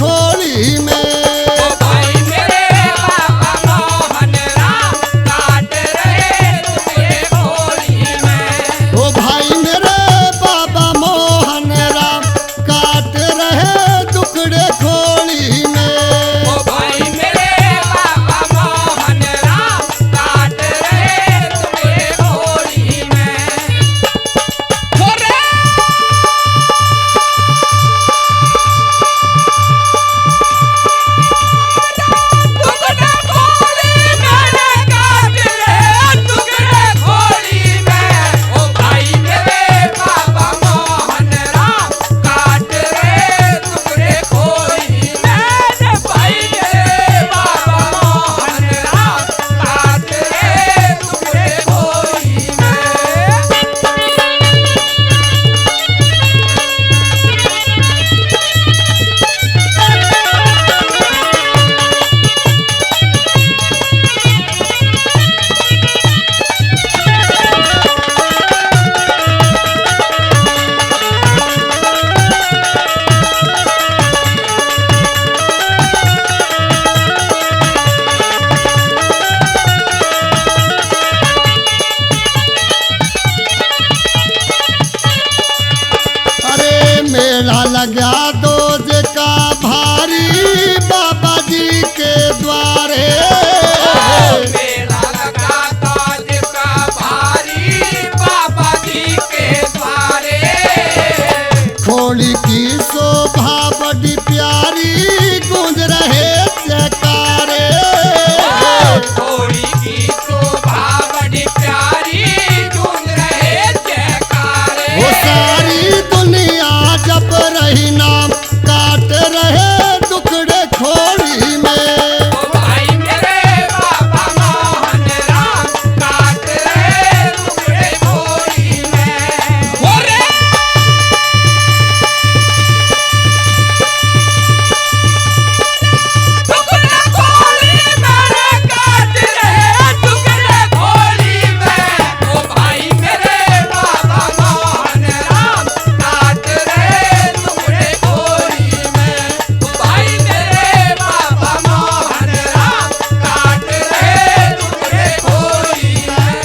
खोली में। लगा दोज का भारी बाबा जी के द्वारे। मेला लगा दोज का भारी बाबा जी के द्वारे। खोली की शोभा बड़ी प्यारी गूंज रहे जयकारे। खोली की शोभा बड़ी प्यारी गूंज रहे जयकारे। वो सारी दुनिया जप रही नाम काट रहे टुकड़े खोली में। ओ भाई मेरे बाबा मोहन राम काट रहे टुकड़े खोली में। बोले टुकड़े खोली में काट रहे टुकड़े खोली में। ओ भाई मेरे बाबा मोहन राम काट रहे टुकड़े खोली में। ओ भाई मेरे बाबा मोहन राम काट रहे टुकड़े खोली में।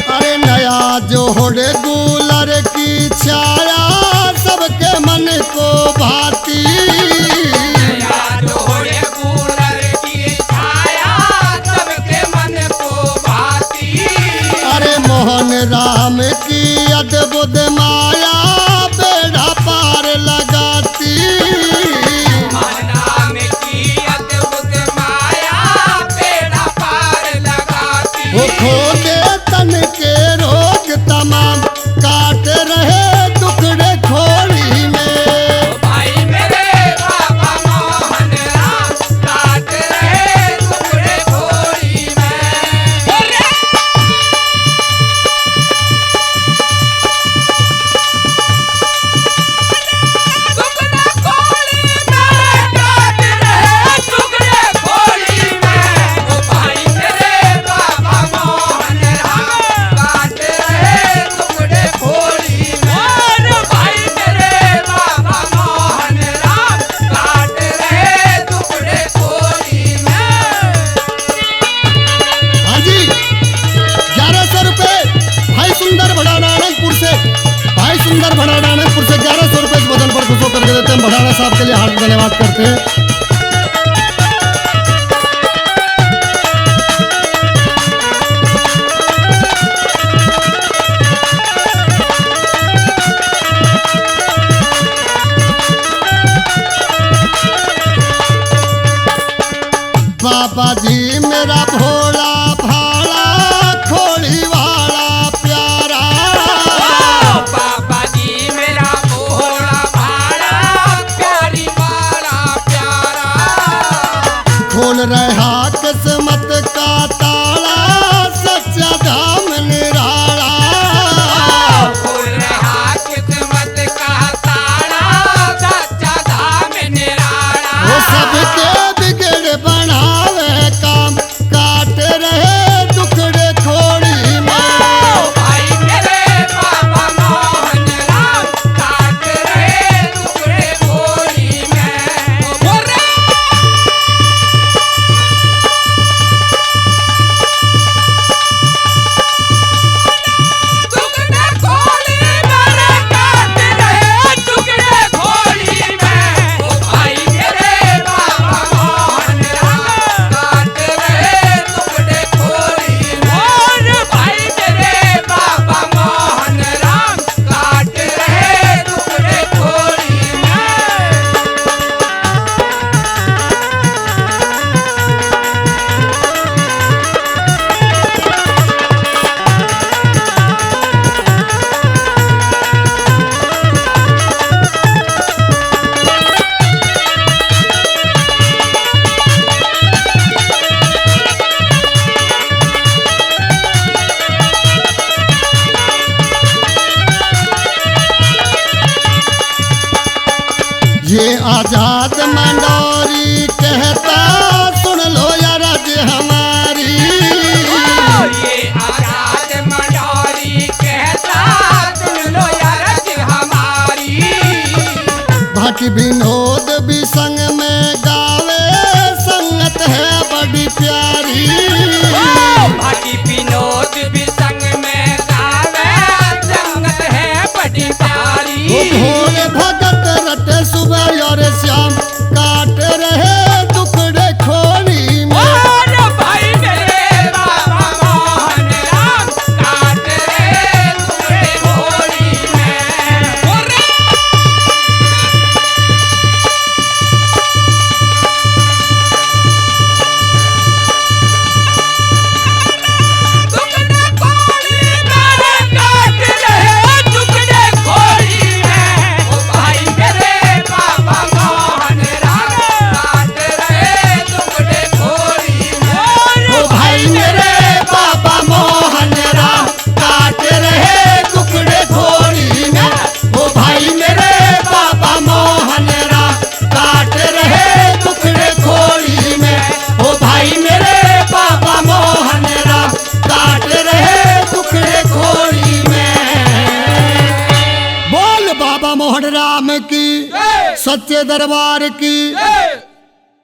अरे नया जोड़ गुलर की छाया सबके मन को भाती। नया जोड़े गुलर की छाया सबके मन को भाती। अरे मोहन राम की अद्भुत माया बेड़ा पार लगाती। नाम की अद्भुत माया बेड़ा पार लगाती। वो खोले तन के रोग तमाम काट रहे टुकड़े खोली में। भाई मेरे बाबा मोहन राम काट रहे टुकड़े खोली में। बोले टुकड़े खोली में काट रहे टुकड़े खोली में। ओ भाई मेरे बाबा मोहन राम काट रहे टुकड़े खोली में। ओ भाई मेरे बाबा मोहन राम काट रहे टुकड़े खोली में। हाँ जी 1100 रुपए भाई सुंदर भड़ाना आनंदपुर से। भाई सुंदर भड़ाना आनंदपुर से 1100 रुपए इस वजन पर खुश होकर के देते हैं। भड़ाना साहब के लिए हार्दिक धन्यवाद करते हैं। बाबा जी मेरा भोला भाला खोली वाला प्यारा। बाबा जी मेरा भोला भाला प्यारी वाला प्यारा। खुल रहा किस्मत का ताला, सच्चा धाम निराला। खुल रहा किस्मत का ताला, सच्चा धाम निराला। वो सबके बिगड़ बनावे काम, काट रहे दुखड़े खोड़ी में। भाई मेरे बाबा मोहन राम, काट रहे टुकड़े खोरी में। बोल रे टुकड़े खोरी में, काट रहे टुकड़े खोरी में। ओ भाई मेरे बाबा मोहन राम, काट रहे टुकड़े खोरी में। और भाई मेरे बाबा मोहन राम, काट रहे टुकड़े खोरी में। ये आजाद मंडोरी कहता, सुन लो यार आज हमारी। ये आजाद मंडोरी कहता, सुन लो यार आज हमारी। भाटी विनोद भी संग में गावे, संगत है बड़ी प्यारी। भाटी विनोद भी संग में गावे, संगत है बड़ी प्यारी। वो भोले भगत रटे सुबह और शाम, काट रहे टुकड़े खोली में। और भाई मेरे बाबा मोहन राम, काट रहे टुकड़े खोरी में। बोल रे टुकड़े खोरी में, काट रहे टुकड़े खोरी में। ओ भाई मेरे बाबा मोहन राम, काट रहे टुकड़े खोरी में। ओ भाई मेरे बाबा मोहन राम, काट रहे टुकड़े खोली में। ओ भाई मेरे बाबा मोहन राम, काट रहे टुकड़े खोली में। ओ भाई मेरे बाबा मोहन राम, काट रहे टुकड़े खोली में। बोल बाबा मोहन राम की, सच्चे दरबार की।